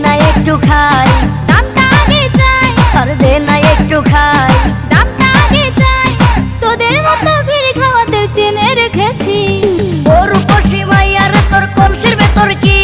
না একটু খাই, দামটা আগে চাই, আর দে না একটু খাই। দামটা আগে চাই, তোদের মতো ভিড় খাওয়াতে চেনে রেখেছি। ওর পশি মাইয়ার তোর কলসির ভেতর কি